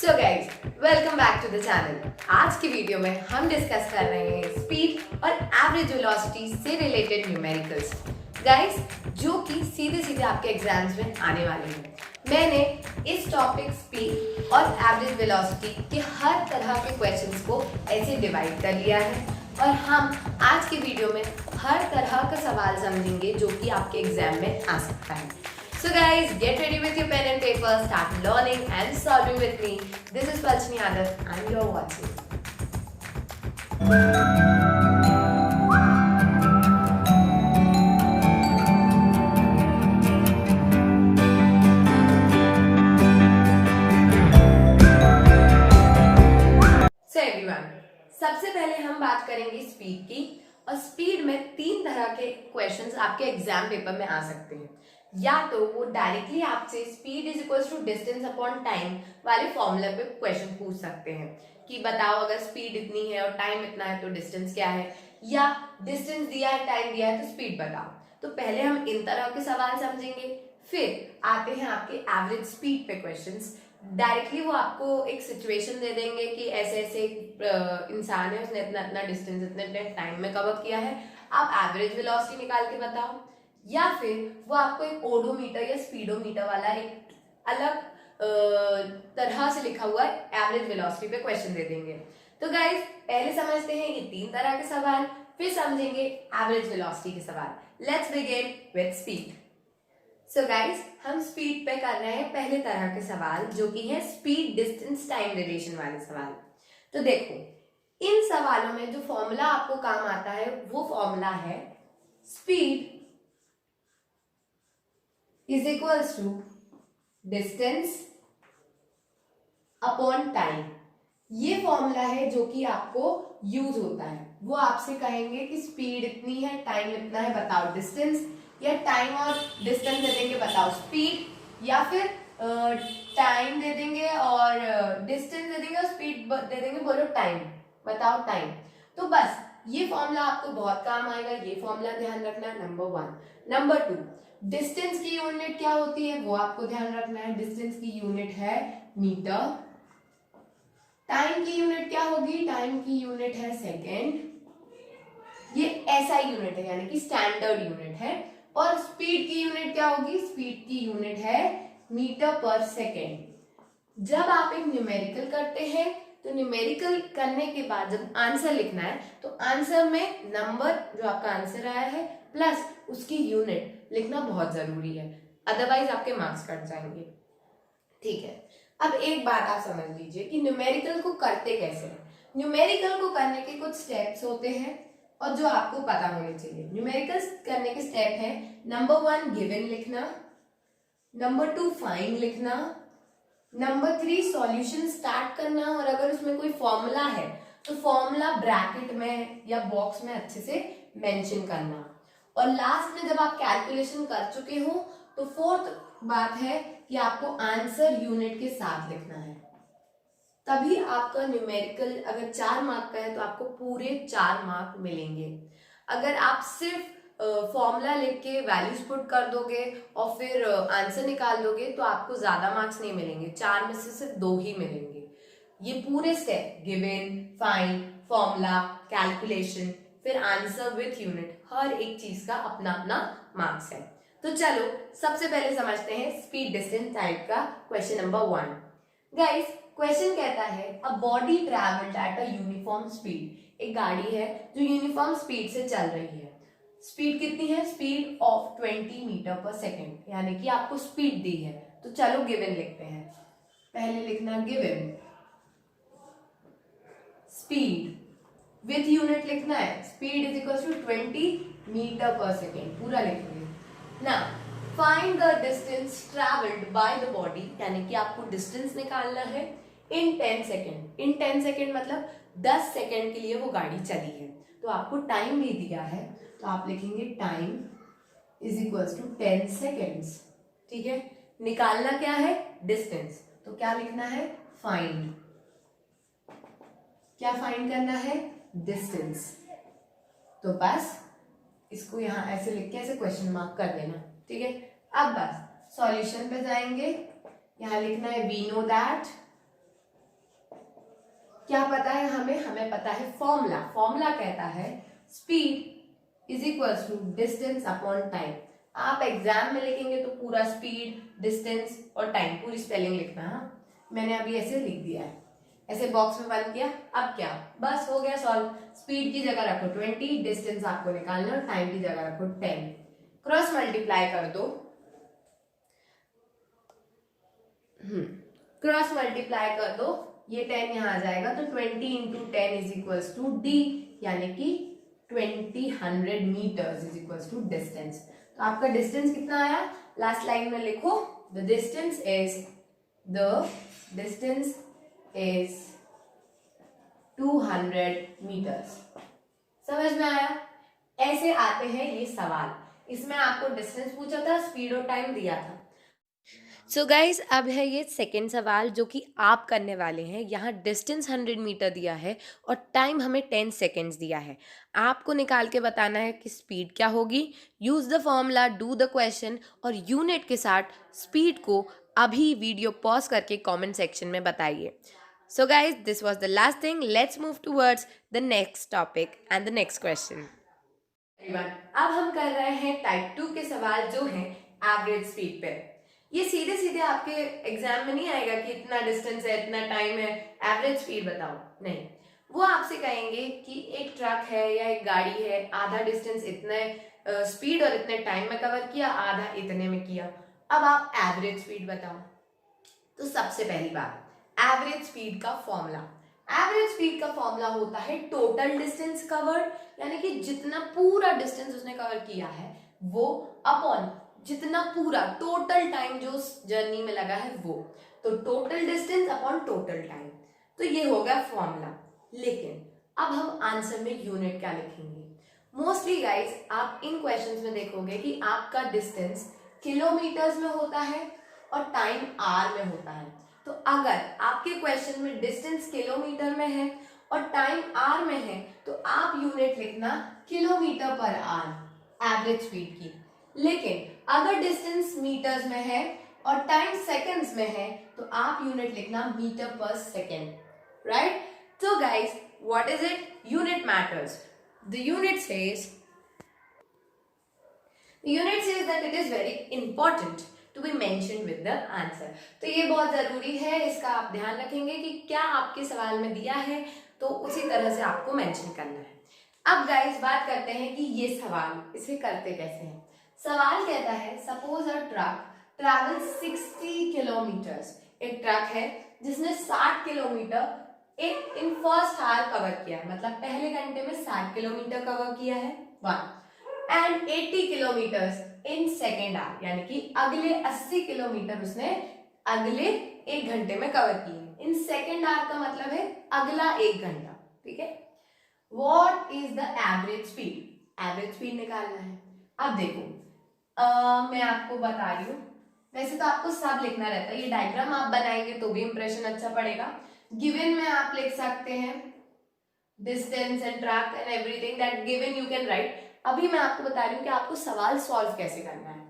So guys welcome back to the channel. आज की video में हम डिस्कस कर रहे हैं स्पीड और एवरेज वेलोसिटी से रिलेटेड न्यूमेरिकल्स गाइज, जो कि सीधे सीधे आपके एग्जाम्स में आने वाले हैं। मैंने इस टॉपिक स्पीड और एवरेज वेलोसिटी के हर तरह के क्वेश्चंस को ऐसे डिवाइड कर लिया है और हम आज की वीडियो में हर तरह का सवाल समझेंगे जो कि आपके एग्जाम में आ सकता है। So guys, get ready with your pen and paper, start learning and solving with me. This is Palchini Yadav and you're watching. So everyone, सबसे पहले हम बात करेंगे स्पीड की। और स्पीड में तीन तरह के क्वेश्चंस आपके एग्जाम पेपर में आ सकते हैं। या तो वो डायरेक्टली आपसे speed is equal to distance upon time वाले फॉर्मूले पे क्वेश्चन पूछ सकते हैं कि बताओ अगर स्पीड इतनी है और टाइम इतना है तो डिस्टेंस क्या है, या डिस्टेंस दिया है टाइम दिया है तो स्पीड बताओ। तो पहले हम इन तरह के सवाल समझेंगे, फिर आते हैं आपके एवरेज स्पीड पे क्वेश्चंस। डायरेक्टली वो आपको एक सिचुएशन दे देंगे कि ऐसे ऐसे इंसान है, उसने इतना इतना डिस्टेंस इतने टाइम में कवर किया है, आप एवरेज वेलोसिटी निकाल के बताओ। या फिर वो आपको एक ओडोमीटर या स्पीडोमीटर वाला एक अलग तरह से लिखा हुआ एवरेज वेलोसिटी पे क्वेश्चन दे देंगे। तो गाइस पहले समझते हैं ये तीन तरह के सवाल, फिर समझेंगे एवरेज वेलोसिटी के सवाल। Let's begin with speed. So guys हम स्पीड पे कर रहे हैं पहले तरह के सवाल जो कि है स्पीड डिस्टेंस टाइम रिलेशन वाले सवाल। तो देखो इन सवालों में जो फॉर्मूला आपको काम आता है वो फॉर्मूला है speed is equals to distance upon time। ये फॉर्मूला है जो कि आपको यूज होता है। वो आपसे कहेंगे कि स्पीड इतनी है, टाइम इतना है, बताओ डिस्टेंस, या टाइम और डिस्टेंस दे देंगे बताओ स्पीड, या फिर टाइम दे देंगे और डिस्टेंस दे देंगे और स्पीड दे देंगे, बोलो टाइम, बताओ टाइम। तो बस ये फॉर्मूला आपको बहुत काम आएगा, ये फॉर्मूला ध्यान रखना है नंबर 1। नंबर 2, डिस्टेंस की यूनिट क्या होती है वो आपको ध्यान रखना है। डिस्टेंस की यूनिट है मीटर। टाइम की यूनिट क्या होगी? टाइम की यूनिट है सेकेंड। ये ऐसा यूनिट है यानी कि स्टैंडर्ड यूनिट है। और स्पीड की यूनिट क्या होगी? स्पीड की यूनिट है मीटर पर सेकेंड। जब आप एक न्यूमेरिकल करते हैं तो न्यूमेरिकल करने के बाद जब आंसर लिखना है तो आंसर में नंबर जो आपका आंसर आया है प्लस उसकी यूनिट लिखना बहुत जरूरी है, अदरवाइज आपके मार्क्स कट जाएंगे। ठीक है, अब एक बात आप समझ लीजिए कि न्यूमेरिकल को करते कैसे हैं। न्यूमेरिकल को करने के कुछ स्टेप्स होते हैं और जो आपको पता होने चाहिए। न्यूमेरिकल करने के स्टेप है नंबर 1 गिवन लिखना, नंबर 2 फाइंड लिखना, नंबर 3 सॉल्यूशन स्टार्ट करना, और अगर उसमें कोई फॉर्मूला है तो फॉर्मूला ब्रैकेट में या बॉक्स में अच्छे से मेंशन करना, और लास्ट में जब आप कैलकुलेशन कर चुके हो तो फोर्थ बात है कि आपको आंसर यूनिट के साथ लिखना है। तभी आपका न्यूमेरिकल अगर 4 मार्क का है तो आपको पूरे 4 मार्क मिलेंगे। अगर आप सिर्फ फॉर्मूला लिख के वैल्यूज पुट कर दोगे और फिर आंसर निकाल दोगे तो आपको ज्यादा मार्क्स नहीं मिलेंगे, 4 में से सिर्फ 2 ही मिलेंगे। ये पूरे step given, find, formula, calculation, फिर आंसर विथ यूनिट, हर एक चीज का अपना अपना मार्क्स है। तो चलो सबसे पहले समझते हैं स्पीड डिस्टेंस टाइप का क्वेश्चन नंबर 1। गाइस क्वेश्चन कहता है a body travelled at a uniform speed. एक गाड़ी है जो यूनिफॉर्म स्पीड से चल रही है। स्पीड कितनी है? Speed of 20 metre per second, यानी कि आपको स्पीड दी है। तो चलो गिवन लिखते हैं। पहले लिखना गिवन स्पीड विथ यूनिट लिखना है, speed is equal to 20 metre per second, पूरा लिखेंगे ना। Find the distance travelled by the body, यानी कि आपको डिस्टेंस निकालना है इन 10 सेकेंड। इन 10 सेकेंड मतलब 10 सेकेंड के लिए वो गाड़ी चली है। तो आपको टाइम भी दिया है तो आप लिखेंगे time is equal to 10 seconds. ठीक है, निकालना क्या है? डिस्टेंस। तो क्या लिखना है? फाइंड। क्या फाइंड करना है? डिस्टेंस। तो बस इसको यहां ऐसे लिख के ऐसे क्वेश्चन मार्क कर देना। ठीक है, अब बस सॉल्यूशन पे जाएंगे। यहां लिखना है वी नो दैट क्या पता है हमें? हमें पता है फॉर्मूला। फॉर्मूला कहता है speed is equals to distance upon time. आप एग्जाम में लिखेंगे तो पूरा स्पीड, डिस्टेंस और टाइम पूरी स्पेलिंग लिखना। हाँ, मैंने अभी ऐसे लिख दिया है, ऐसे बॉक्स में बंद किया। अब क्या, बस हो गया सॉल्व। स्पीड की जगह रखो 20, डिस्टेंस आपको निकालना और टाइम की जगह रखो 10। क्रॉस मल्टीप्लाई कर दो, क्रॉस मल्टीप्लाई कर दो, ये 10 यहां आ जाएगा तो 20 into 10 is equals to D, यानी कि 20 metres is equals to distance. तो आपका डिस्टेंस कितना आया? लास्ट लाइन में लिखो द डिस्टेंस इज 200 मीटर्स। समझ में आया? ऐसे आते हैं ये सवाल। इसमें आपको डिस्टेंस पूछा था, स्पीड और टाइम दिया था। सो गाइज, अब है ये सेकेंड सवाल जो कि आप करने वाले हैं। यहाँ डिस्टेंस 100 मीटर दिया है और टाइम हमें 10 सेकेंड्स दिया है। आपको निकाल के बताना है कि स्पीड क्या होगी। Use the formula, do the question और यूनिट के साथ स्पीड को अभी वीडियो पॉज करके कमेंट सेक्शन में बताइए। So guys, this was the last thing. Let's move towards the next topic and the next question. अब हम कर रहे हैं टाइप 2 के सवाल जो हैं एवरेज स्पीड पे। ये सीधे सीधे आपके एग्जाम में नहीं आएगा कि इतना डिस्टेंस है, इतना टाइम है, एवरेज स्पीड बताओ, नहीं। वो आपसे कहेंगे कि एक ट्रक है या एक गाड़ी है, आधा डिस्टेंस इतने स्पीड और इतने टाइम में कवर किया, आधा इतने में किया। अब आप एवरेज स्पीड बताओ। तो सबसे पहली बात, एवरेज स्पीड का फॉर्मूला। एवरेज स्पीड का फॉर्मूला होता है टोटल डिस्टेंस कवर्ड, यानी कि जितना पूरा डिस्टेंस उसने कवर किया है वो, अपॉन जितना पूरा टोटल टाइम जो जर्नी में लगा है वो। तो total distance upon total time, तो ये हो गया फॉर्मूला। लेकिन अब हम आंसर में यूनिट क्या लिखेंगे? मोस्टली गाइस, आप इन क्वेश्चंस में देखोगे कि आपका डिस्टेंस किलोमीटर्स में होता है और टाइम आर में होता है। तो अगर आपके क्वेश्चन में डिस्टेंस किलोमीटर में है और टाइम आर में है तो आप यूनिट लिखना किलोमीटर पर आर एवरेज स्पीड की। लेकिन अगर डिस्टेंस मीटर्स में है और टाइम सेकंड्स में है तो आप यूनिट लिखना मीटर पर second, right? So guys, what is it? Unit matters. The unit says that it is very important to be mentioned with the answer. तो ये बहुत जरूरी है, इसका आप ध्यान रखेंगे कि क्या आपके सवाल में दिया है तो उसी तरह से आपको मेंशन करना है। अब गाइस बात करते हैं कि ये सवाल इसे करते कैसे हैं। सवाल कहता है suppose a truck travel 60 kilometres. एक ट्रक है जिसने 60 kilometre in first hour cover किया है, मतलब पहले घंटे में 60 किलोमीटर कवर किया है, 1 and 80 kilometres in second hour, यानी कि अगले 80 किलोमीटर उसने अगले एक घंटे में कवर किए। इन सेकेंड आवर का मतलब है अगला एक घंटा, ठीक है। What is the average speed? Average speed निकालना है। अब देखो मैं आपको बता रही हूँ, वैसे तो आपको सब लिखना रहता है, ये डायग्राम आप बनाएंगे तो भी इंप्रेशन अच्छा पड़ेगा। गिवन में आप लिख सकते हैं distance and track and everything that given you can write. अभी मैं आपको बता रही हूँ कि आपको सवाल सॉल्व कैसे करना है।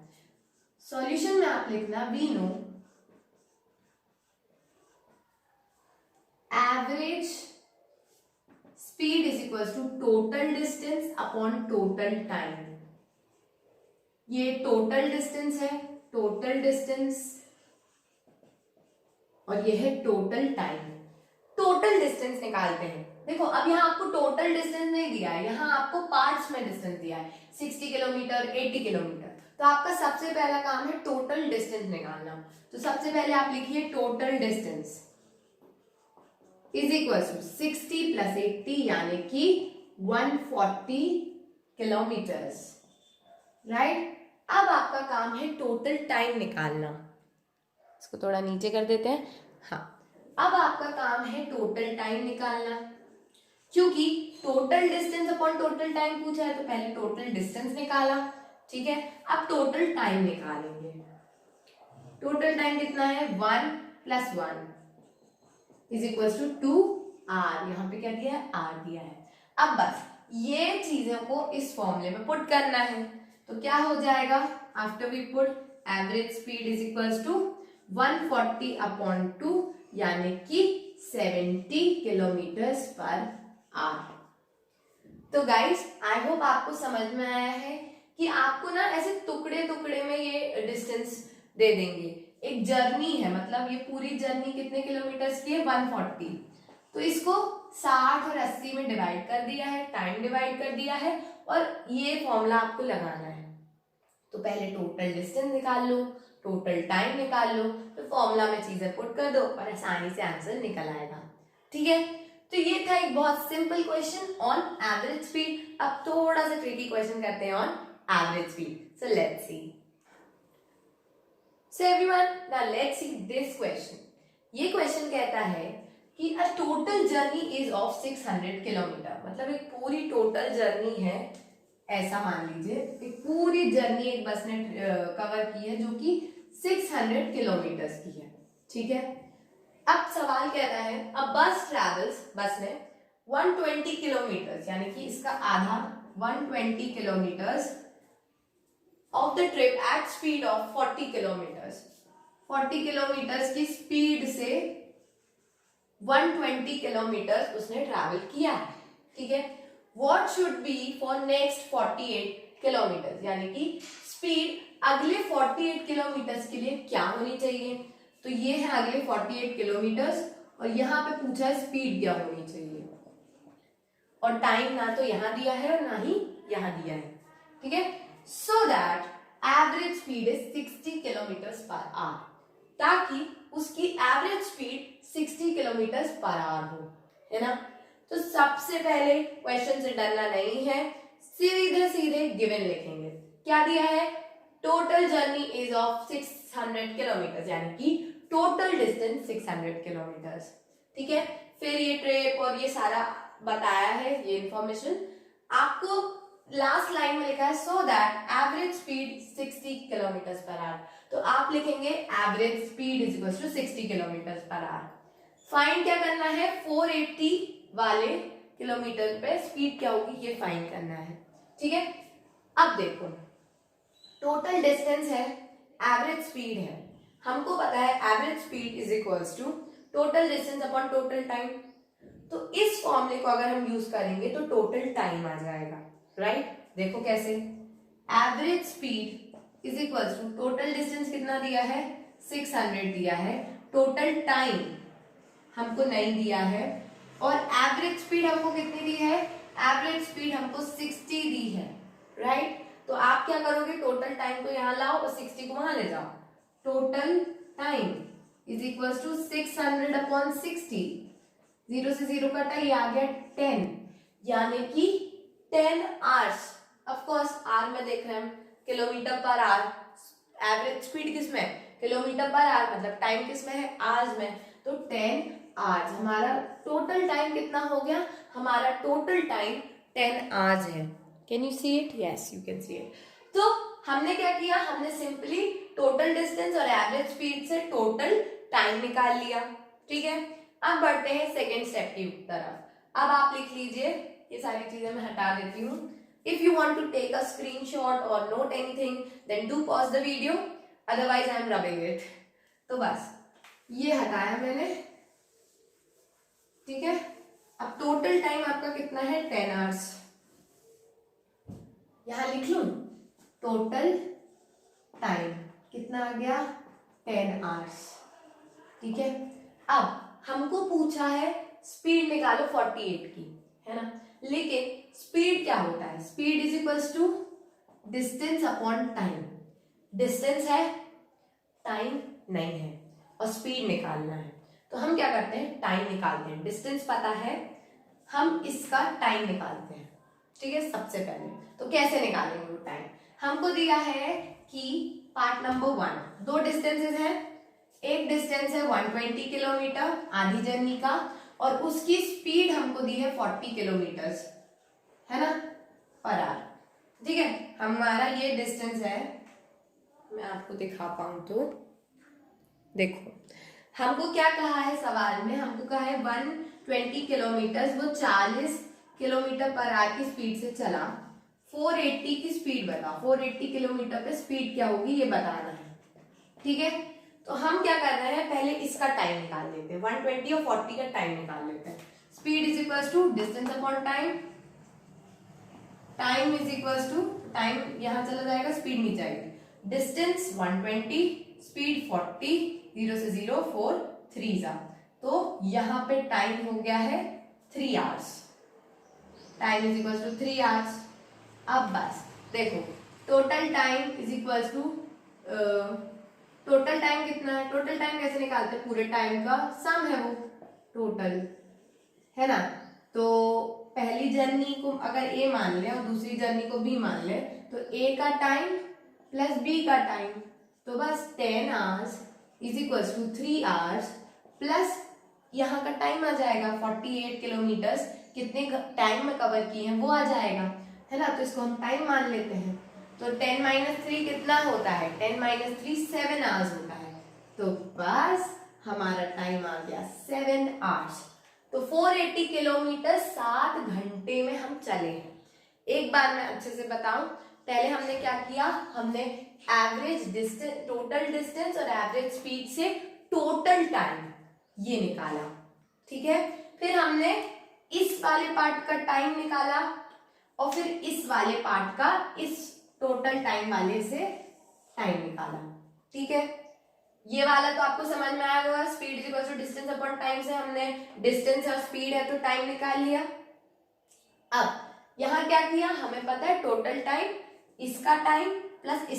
सॉल्यूशन में आप लिखना we know average speed is equal to total distance upon total time. ये टोटल डिस्टेंस है, टोटल डिस्टेंस, और ये है टोटल टाइम। टोटल डिस्टेंस निकालते हैं। देखो अब यहाँ आपको टोटल डिस्टेंस नहीं दिया है, यहाँ आपको पार्ट्स में डिस्टेंस दिया है, 60 किलोमीटर, 80 किलोमीटर। तो आपका सबसे पहला काम है टोटल डिस्टेंस निकालना। तो सबसे पहले आप लिखिए total distance is equal to 60 plus 80 यानी कि 140 किलोमीटर्स, राइट। अब आपका काम है टोटल टाइम निकालना। इसको थोड़ा नीचे कर देते हैं। हाँ, अब आपका काम है टोटल टाइम निकालना। क्योंकि total distance upon total time पूछा है तो पहले टोटल डिस्टेंस निकाला, ठीक है। अब टोटल टाइम निकालेंगे। टोटल टाइम कितना है? 1 + 1 इज इक्वल टू 2 आर। यहाँ पे क्या दिया है? आर दिया है। अब बस ये चीजों को इस फॉर्मूले में पुट करना है। तो क्या हो जाएगा? After we put average speed is equal to 140 upon 2 यानी कि 70 किलोमीटर्स पर आवर। तो गाइस आई होप आपको समझ में आया है कि आपको ना ऐसे टुकड़े टुकड़े में ये डिस्टेंस दे देंगे। एक जर्नी है, मतलब ये पूरी जर्नी कितने किलोमीटर्स की है, 140। तो इसको 60 और 80 में डिवाइड कर दिया है, टाइम डिवाइड कर दिया है, और ये फॉर्मूला आपको लगाना है। तो पहले टोटल डिस्टेंस निकाल लो, टोटल टाइम निकाल लो, तो फॉर्मूला में चीजें पुट कर दो और आसानी से आंसर निकल आएगा। ठीक है, तो ये था एक बहुत simple question on average speed. अब थोड़ा सा ट्रिकी क्वेश्चन करते हैं on average speed. So let's see. So everyone, now let's see this question. ये क्वेश्चन कहता है कि a total journey is of 600 kilometre, मतलब एक पूरी टोटल जर्नी है, ऐसा मान लीजिए एक पूरी जर्नी एक बस ने कवर की है जो कि 600 किलोमीटर्स की है। ठीक है, अब सवाल कहता है अ बस ट्रेवल्स, बस ने 120 किलोमीटर्स, यानी कि इसका आधा 120 kilometres of the trip at speed of 40 kilometres. 40 kilometres की स्पीड से 120 किलोमीटर्स उसने ट्रैवल किया है। ठीक है, what should be for next 48 kilometres, यानी कि स्पीड अगले 48 किलोमीटर्स के लिए क्या होनी चाहिए। तो ये है अगले 48 किलोमीटर्स, और यहां पे पूछा है स्पीड क्या होनी चाहिए, और टाइम ना तो यहां दिया है और ना ही यहां दिया है। ठीक है, so that average speed is 60 kilometres per our, ताकि उसकी average speed 60 kilometres per our हो, है ना। तो सबसे पहले क्वेश्चन से डरना नहीं है, सीधे सीधे गिवन लिखेंगे। क्या दिया है, total journey is of 600 kilometres, यानी कि टोटल डिस्टेंस 600 किलोमीटर्स। ठीक है, फिर ये ट्रिप और ये सारा बताया है, ये इंफॉर्मेशन आपको लास्ट लाइन में लिखा है so that average speed 60 kilometres per hour. तो आप लिखेंगे average speed is equal to 60 kilometres per hour. Find क्या करना है, 480 वाले किलोमीटर पे स्पीड क्या होगी ये फाइंड करना है। ठीक है, अब देखो टोटल डिस्टेंस है, एवरेज स्पीड है, हमको पता है average speed is equals to total distance upon total time. तो इस फॉर्मूले को अगर हम यूज करेंगे तो टोटल टाइम आ जाएगा, राइट। देखो कैसे, average speed is equals to total distance कितना दिया है, 600 दिया है, टोटल टाइम हमको नहीं दिया है, और एवरेज स्पीड हमको कितनी दी है, एवरेज स्पीड हमको 60 दी है, राइट। तो आप क्या करोगे, टोटल टाइम को यहां लाओ और 60 को वहां ले जाओ। Total time is equal to 600 upon 60, 0 से 0 कटा, ये आ गया 10, यानी कि 10 आवर्स। ऑफकोर्स आर में देख रहे हैं हम, kilometre per hour, average speed किसमें, किलोमीटर पर आवर, मतलब टाइम किसमें है, आवर्स में। तो 10 आवर्स, हमारा टोटल टाइम कितना हो गया, हमारा टोटल टाइम 10 आवर्स है। Can you see it, yes you can see it. तो हमने क्या किया, हमने सिंपली टोटल डिस्टेंस और एवरेज स्पीड से टोटल टाइम निकाल लिया। ठीक है, अब बढ़ते हैं सेकेंड स्टेप की तरफ। अब आप लिख लीजिए, ये सारी चीजें मैं हटा देती हूँ। If you want to take a screenshot और note anything then do pause the video, otherwise I am rubbing it. तो बस ये हटाया मैंने। ठीक है, अब टोटल टाइम आपका कितना है, 10 आवर्स। यहां लिख लूं, टोटल टाइम कितना आ गया, 10 आवर्स। ठीक है, अब हमको पूछा है स्पीड निकालो 48 की, है ना। लेकिन स्पीड क्या होता है, speed is equals to distance upon time. Distance है, टाइम नहीं है, और स्पीड निकालना है। तो हम क्या करते हैं, टाइम निकालते हैं। डिस्टेंस पता है, हम इसका टाइम निकालते हैं। ठीक है, सबसे पहले तो कैसे निकालेंगे वो टाइम, हमको दिया है कि पार्ट नंबर 1 दो डिस्टेंसेस हैं। एक डिस्टेंस है 120 किलोमीटर आधी जर्नी का, और उसकी स्पीड हमको दी है 40 किलोमीटर्स, है ना, पर आवर। ठीक है, हमारा ये डिस्टेंस है, मैं आपको दिखा पाऊं तो देखो, हमको क्या कहा है सवाल में, हमको कहा है 120 किलोमीटर, वो 40 किलोमीटर पर आवर की स्पीड से चला, 480 की स्पीड बताओ, 480 किलोमीटर पे स्पीड क्या होगी ये बताना है। ठीक है, तो हम क्या कर रहे हैं, पहले इसका टाइम निकाल लेते हैं, 120 और 40 का टाइम निकाल लेते हैं। Speed is equal to distance upon time, time is equal to, time यहां चला जाएगा, स्पीड नीचे आएगी, डिस्टेंस 120, स्पीड 40, 0 से 0 4 3 जा, तो यहाँ पे टाइम हो गया है 3 hours, time is equal to 3 hours. अब बस देखो total time is equal to, total time कितना है, टोटल टाइम कैसे निकालते हैं, पूरे टाइम का सम है वो टोटल, है ना। तो पहली जर्नी को अगर ए मान ले और दूसरी जर्नी को बी मान ले, तो ए का टाइम प्लस बी का टाइम, तो बस 10 hours is equal to 3 hours plus यहाँ का टाइम आ जाएगा 48 किलोमीटर्स, कितने टाइम में कवर किए हैं वो आ जाएगा, है ना। तो इसको हम टाइम मान लेते हैं, तो 10 माइनस 3 कितना होता है, 10 माइनस 3 7 आवर्स होता है, तो बस हमारा टाइम आ गया 7 आवर्स। तो 480 किलोमीटर 7 घंटे में हम चले हैं। एक बार मैं अच्छे से बताऊं, पहले हमने क्या किया, हमने एवरेज डिस्टेंस, टोटल डिस्टेंस और एवरेज स्पीड से टोटल टाइम ये निकाला, ठीक है। फिर हमने इस वाले पार्ट का टाइम निकाला और फिर इस वाले पार्ट का इस टोटल टाइम वाले से टाइम निकाला, ठीक है। ये वाला तो आपको समझ में आया होगा, speed is equal to distance upon time से हमने डिस्टेंस और स्पीड है तो टाइम निकाल लिया। अब यहाँ क्या किया, हमें पता है टोटल टाइम, इसका टाइम प्लस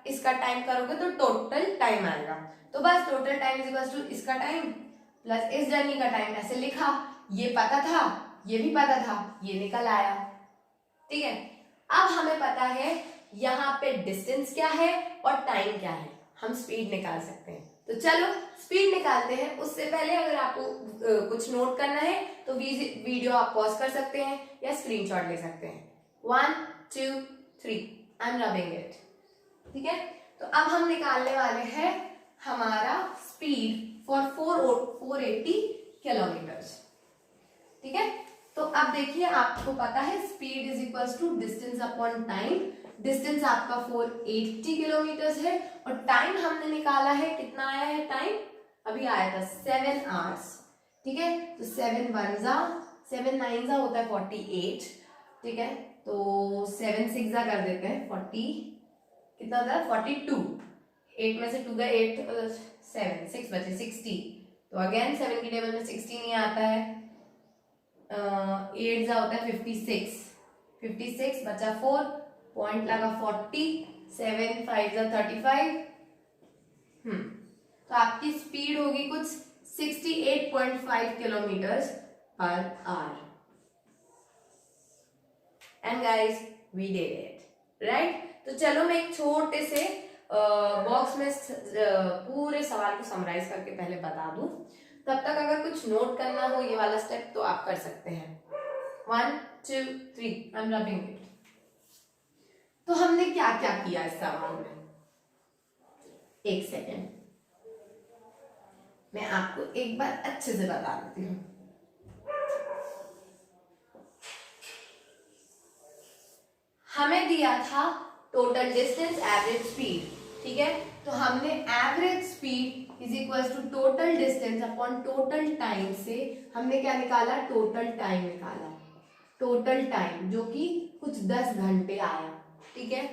इसका टाइम करोगे तो टोटल टाइम आएगा, तो बस total time is equal to इसका टाइम प्लस इस जर्नी का टाइम, ऐसे लिखा, ये पता था, ये भी पता था, ये निकल आया, ठीक है। अब हमें पता है यहाँ पे डिस्टेंस क्या है और टाइम क्या है, हम स्पीड निकाल सकते हैं। तो चलो स्पीड निकालते हैं। उससे पहले अगर आपको कुछ नोट करना है तो वीडियो आप पॉज कर सकते हैं या स्क्रीनशॉट ले सकते हैं। 1 2 3 आई एम रबिंग इट, ठीक है। तो अब हम निकालने वाले हैं हमारा स्पीड फॉर 480 किलोमीटर्स, ठीक है। तो अब देखिए आपको पता है speed is equal to distance upon time, distance आपका 480 किलोमीटर्स है और टाइम हमने निकाला है, कितना आया है टाइम, अभी आया था 7 आवर्स, ठीक है। तो 7 1 जा 7 9 जा होता है 48, ठीक है। तो 7 6 जा कर देते हैं 40, कितना होता है 42, 8 में से 2 गए 8 7 6 बचे 60, तो अगेन 7 की टेबल में 60 नहीं आता है, 8 जा होता है 56, 56 बचा 4, पॉइंट लगा 40, 7 5 जा 35, तो आपकी स्पीड होगी कुछ 68.5 kilometres per hour. And guys we did it, right. तो चलो मैं एक छोटे से बॉक्स में पूरे सवाल को समराइज करके पहले बता दूं, तब तक अगर कुछ नोट करना हो ये वाला स्टेप तो आप कर सकते हैं। 1 2 3 आई एम रबिंग इट। तो हमने क्या क्या किया इस सवाल में, एक सेकेंड मैं आपको एक बार अच्छे से बता देती हूँ। हमें दिया था टोटल डिस्टेंस एवरेज स्पीड, ठीक है। तो हमने average speed is equal to total distance upon total time से हमने क्या निकाला, टोटल टाइम निकाला, टोटल टाइम जो कि कुछ 10 घंटे आया, ठीक है।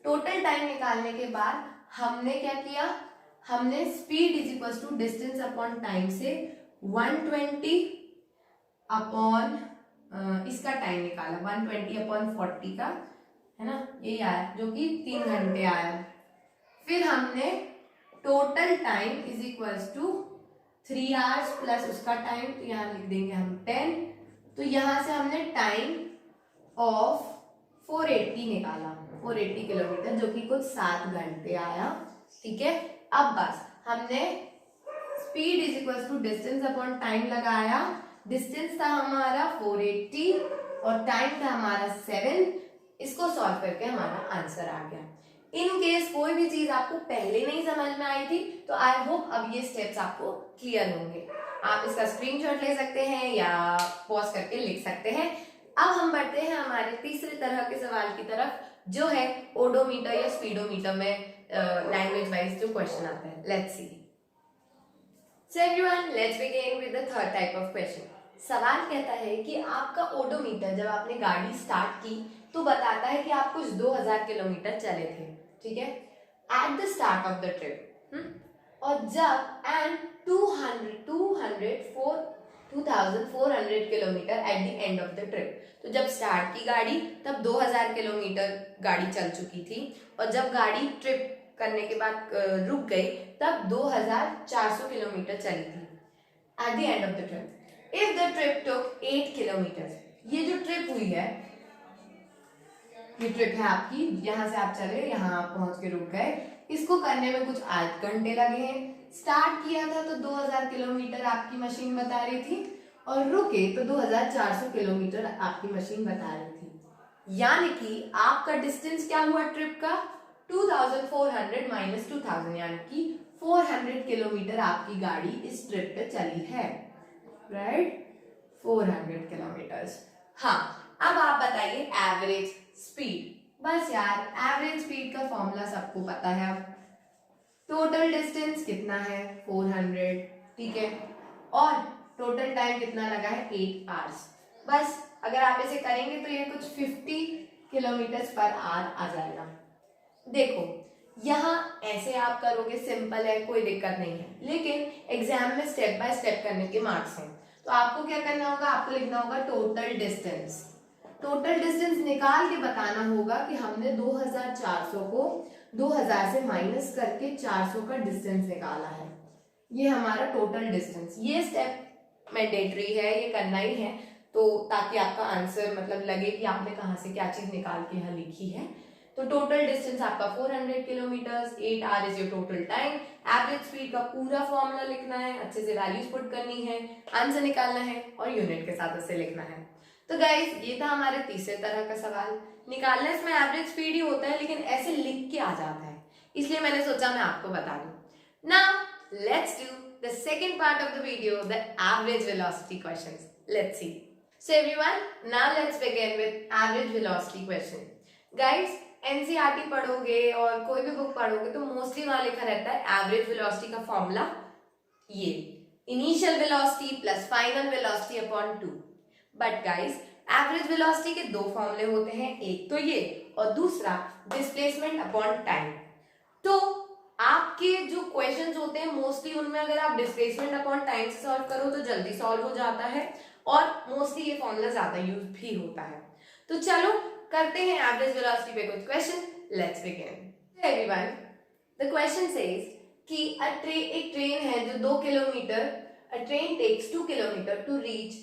टोटल टाइम निकालने के बाद हमने क्या किया, हमने speed is equal to distance upon time से 120 अपॉन इसका टाइम निकाला, 120 अपॉन 40 का, है ना, यही आया जो कि 3 घंटे आया। फिर हमने total time is equal to 3 hours plus उसका टाइम, तो यहाँ लिख देंगे हम 10, तो यहां से हमने टाइम ऑफ 480 निकाला, 480 किलोमीटर जो कि कुछ 7 घंटे आया, ठीक है। अब बस हमने speed is equal to distance upon time लगाया, डिस्टेंस था हमारा 480 और टाइम था हमारा 7, इसको सॉल्व करके हमारा आंसर आ गया। इन केस कोई भी चीज आपको पहले नहीं समझ में आई थी तो आई होप अब ये स्टेप्स आपको क्लियर होंगे। आप इसका स्क्रीनशॉट ले सकते हैं या पॉज करके लिख सकते हैं। अब हम बढ़ते हैं हमारे तीसरे तरह के सवाल की तरफ, जो है ओडोमीटर या स्पीडोमीटर में लैंग्वेज वाइज जो क्वेश्चन आता है। Let's see. So everyone, let's begin with the third type of question. सवाल कहता है कि आपका ओडोमीटर जब आपने गाड़ी स्टार्ट की तो बताता है कि आप कुछ 2000 किलोमीटर चले थे, ठीक है, at the start of the trip. और जब and 2400 kilometre at the end of the trip, तो जब स्टार्ट की गाड़ी तब 2000 किलोमीटर गाड़ी चल चुकी थी, और जब गाड़ी ट्रिप करने के बाद रुक गई तब 2400 किलोमीटर चली थी at the end of the trip. If the trip took 8 kilometre, ये जो ट्रिप हुई है, ये ट्रिप है आपकी, यहां से आप चले, यहां आप पहुंच के रुक गए, इसको करने में कुछ 8 घंटे लगे हैं। स्टार्ट किया था तो 2000 किलोमीटर आपकी मशीन बता रही थी, और रुके तो 2400 किलोमीटर आपकी मशीन बता रही थी। यानी कि आपका डिस्टेंस क्या हुआ ट्रिप का, 2400 माइनस 2000, यानी कि 400 किलोमीटर आपकी गाड़ी इस ट्रिप पे चली है, राइट, 400 किलोमीटर्स। हाँ, अब आप बताइए एवरेज स्पीड। बस यार, एवरेज स्पीड का फॉर्मूला सबको पता है। अब टोटल डिस्टेंस कितना है 400, ठीक है, और टोटल टाइम कितना लगा है 8 आवर्स। बस अगर आप इसे करेंगे तो ये कुछ 50 किलोमीटर पर आवर आ जाएगा। देखो, यहाँ ऐसे आप करोगे, सिंपल है, कोई दिक्कत नहीं है, लेकिन एग्जाम में स्टेप बाय स्टेप करने के मार्क्स हैं, तो आपको क्या करना होगा, आपको लिखना होगा टोटल डिस्टेंस। टोटल डिस्टेंस निकाल के बताना होगा कि हमने 2400 को 2000 से माइनस करके 400 का डिस्टेंस निकाला है, ये हमारा टोटल डिस्टेंस। ये स्टेप मैंडेटरी है, ये करना ही है, तो ताकि आपका आंसर मतलब लगे कि आपने कहाँ से क्या चीज निकाल के यहाँ लिखी है। तो टोटल डिस्टेंस आपका 400 kilometre, 8 our is your total time. Average speed का पूरा फॉर्मूला लिखना है, अच्छे से वैल्यूज पुट करनी है, आंसर निकालना है और यूनिट के साथ उसे लिखना है। तो गाइस, ये था हमारे तीसरे तरह का सवाल। निकालना इसमें एवरेज स्पीड ही होता है, लेकिन ऐसे लिख के आ जाता है, इसलिए मैंने सोचा मैं आपको बता दूं। Now let's do the second part of the video, the average velocity questions. Let's see. So everyone, now let's begin with average velocity question. Guys, NCERT पढ़ोगे और कोई भी बुक पढ़ोगे तो मोस्टली वहां लिखा रहता है एवरेज वेलोसिटी का फॉर्मूला, ये initial velocity plus final velocity upon 2। But guys, average velocity के दो फॉर्मूले होते हैं, एक तो ये और दूसरा डिस्प्लेसमेंट अपॉन टाइम। तो आपके जो क्वेश्चंस होते हैं मोस्टली उनमें अगर आप डिस्प्लेसमेंट अपॉन टाइम से सॉल्व करो तो जल्दी सॉल्व हो जाता है, और मोस्टली ये फॉर्मूला ज्यादा यूज भी होता है। तो चलो करते हैं एवरेज वेलोसिटी पे कुछ question. Let's begin. Everyone, the question says कि एक ट्रेन है जो 2 kilometre, a train takes 2 kilometre to reach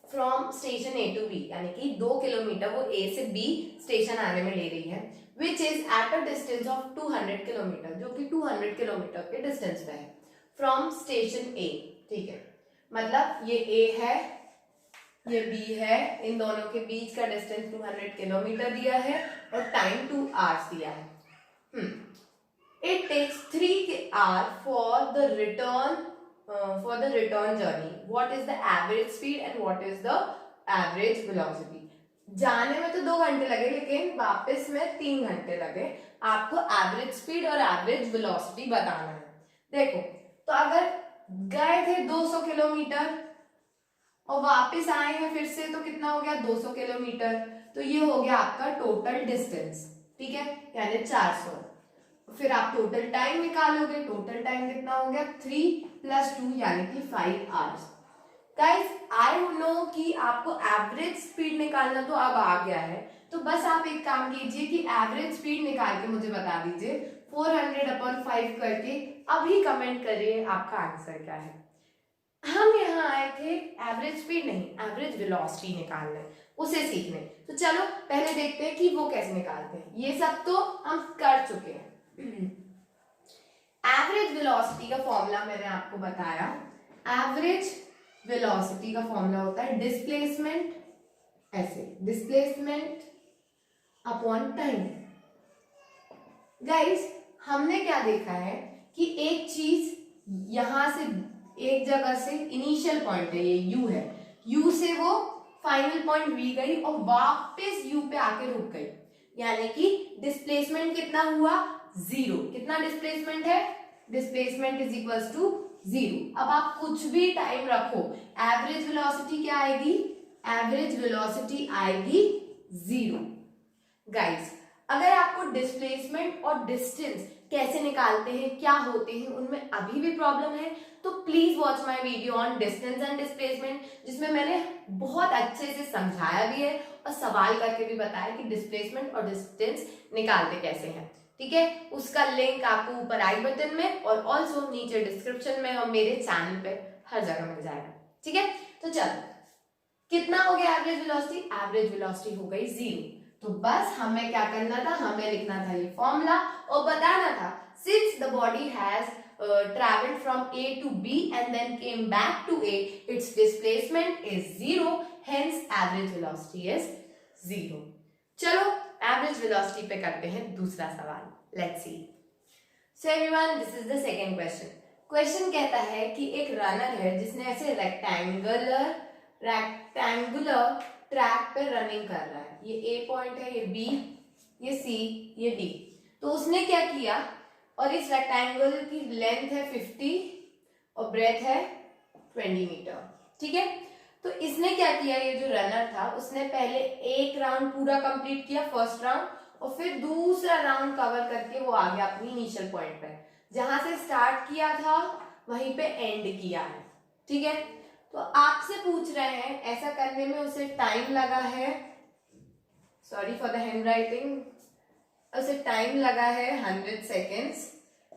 from station A to B, यानी कि 2 किलोमीटर वो ए से बी स्टेशन आने में ले रही है, which is at a distance of 200 kilometre, जो कि 200 किलोमीटर के डिस्टेंस पे है फ्रॉम स्टेशन ए, ठीक है, मतलब ये ए है, ये बी है, इन दोनों के बीच का डिस्टेंस 200 किलोमीटर दिया है और टाइम 2 आवर्स दिया है। It takes 3 hour for the return journey. What is the average speed and what is the average velocity. जाने में तो 2 घंटे लगे, लेकिन वापस में 3 घंटे लगे। आपको एवरेज स्पीड और एवरेज वेलोसिटी बताना है। देखो, तो अगर गए थे 200 किलोमीटर और वापस आए हैं फिर से, तो कितना हो गया 200 किलोमीटर, तो ये हो गया आपका टोटल डिस्टेंस, ठीक है, यानी 400। फिर आप टोटल टाइम निकालोगे, टोटल टाइम कितना हो गया 3 + 2 यानी कि 5 आवर्स। गाइस, आई नो कि आपको एवरेज स्पीड निकालना तो अब आ गया है, तो बस आप एक काम कीजिए कि एवरेज स्पीड निकाल के मुझे बता दीजिए 400/5 करके, अभी कमेंट करिए आपका आंसर क्या है। हम यहाँ आए थे एवरेज स्पीड नहीं, एवरेज वेलोसिटी निकालने, उसे सीखने। तो चलो पहले देखते हैं कि वो कैसे निकालते हैं। ये सब तो हम कर चुके हैं। एवरेज वेलोसिटी का फॉर्मूला मैंने आपको बताया। एवरेज वेलोसिटी का फॉर्मूला होता है डिस्प्लेसमेंट, ऐसे डिस्प्लेसमेंट अपॉन टाइम। गाइस, हमने क्या देखा है कि एक चीज यहां से, एक जगह से इनिशियल पॉइंट है, ये U है, U से वो फाइनल पॉइंट V गई और वापस U पे आके रुक गई, यानी कि डिस्प्लेसमेंट कितना हुआ 0। कितना डिस्प्लेसमेंट है, डिस्प्लेसमेंट इज इक्वल्स टू 0। अब आप कुछ भी टाइम रखो, एवरेज वेलोसिटी क्या आएगी? एवरेज वेलोसिटी आएगी 0। गाइस, अगर आपको डिस्प्लेसमेंट और डिस्टेंस कैसे निकालते हैं, क्या होते हैं, उनमें अभी भी प्रॉब्लम है, तो please watch my video on distance and displacement, जिसमें मैंने बहुत अच्छे से समझाया भी है और सवाल करके भी बताया कि डिस्प्लेसमेंट और डिस्टेंस निकालते कैसे हैं। ठीक है, उसका लिंक आपको ऊपर आई बटन में और ऑल्सो नीचे डिस्क्रिप्शन में और मेरे चैनल पे हर जगह मिल जाएगा। ठीक है, तो चलो, कितना हो गया एवरेज वेलोसिटी? एवरेज वेलोसिटी हो गई 0। तो बस हमें क्या करना था, हमें लिखना था ये फॉर्मूला और बताना था since the body has traveled from A to B and then came back to A, its displacement is 0, hence average velocity is 0। चलो एवरेज वेलोसिटी पे करते हैं दूसरा सवाल, let's see. So everyone, this is the second question. Question कहता है कि एक रनर है जिसने ऐसे रेक्टेंगुलर ट्रैक पे रनिंग कर रहा है। ये ए पॉइंट है, ये बी, ये सी, ये डी। तो उसने क्या किया, और इस रेक्टेंगल की लेंथ है 50 और ब्रेथ है 20 मीटर। ठीक है, तो इसने क्या किया, ये जो रनर था उसने पहले एक राउंड पूरा कंप्लीट किया, फर्स्ट राउंड, और फिर दूसरा राउंड कवर करके वो आ गया अपनी इनिशियल पॉइंट पे। जहां से स्टार्ट किया था वहीं पे एंड किया है। ठीक है, तो आपसे पूछ रहे हैं ऐसा करने में उसे टाइम लगा है, सॉरी फॉर द हैंडराइटिंग, उसे टाइम लगा है 100 सेकेंड्स।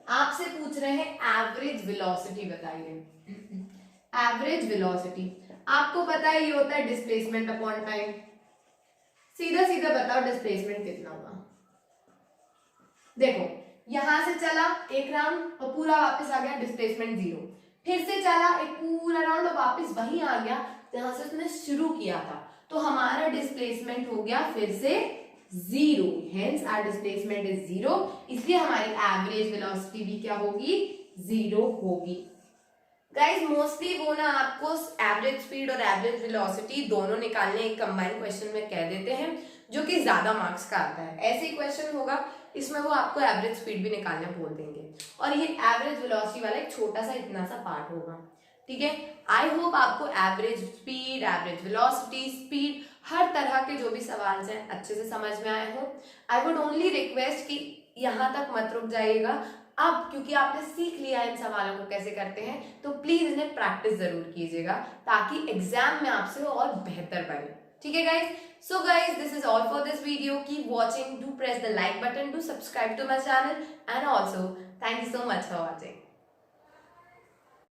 आपसे पूछ रहे हैं एवरेज वेलोसिटी बताइए। एवरेज वेलोसिटी आपको पता है ये होता है डिस्प्लेसमेंट अपॉन टाइम। सीधा सीधा बताओ डिस्प्लेसमेंट कितना होगा। देखो, यहां से चला एक राउंड और पूरा वापस आ गया, डिस्प्लेसमेंट 0। फिर से चला एक पूरा राउंड और वापस वहीं आ गया जहां से उसने शुरू किया था, तो हमारा डिस्प्लेसमेंट हो गया फिर से 0, हेंस आवर डिस्प्लेसमेंट इज 0। इसलिए हमारी एवरेज वेलोसिटी भी क्या होगी? 0 होगी। गाइस, मोस्टली वो ना आपको एवरेज स्पीड और एवरेज वेलोसिटी दोनों निकालने एक कंबाइंड क्वेश्चन में कह देते हैं, जो कि ज्यादा मार्क्स का आता है। ऐसे ही क्वेश्चन होगा, इसमें वो आपको एवरेज स्पीड भी निकालना बोल देंगे, और ये एवरेज वेलोसिटी वाला एक छोटा सा इतना सा पार्ट होगा। ठीक है, आई होप आपको average speed, average velocity, speed, हर तरह के जो भी सवाल हैं अच्छे से समझ में आए हो। आई वुड ओनली रिक्वेस्ट कि यहाँ तक मत रुक जाइएगा अब, क्योंकि आपने सीख लिया इन सवालों को कैसे करते हैं, तो प्लीज इन्हें प्रैक्टिस जरूर कीजिएगा ताकि एग्जाम में आपसे और बेहतर बने। ठीक है guys, so guys, this is all for this video. Keep watching, do press the like button, do subscribe to my channel, and also thank you so much for watching.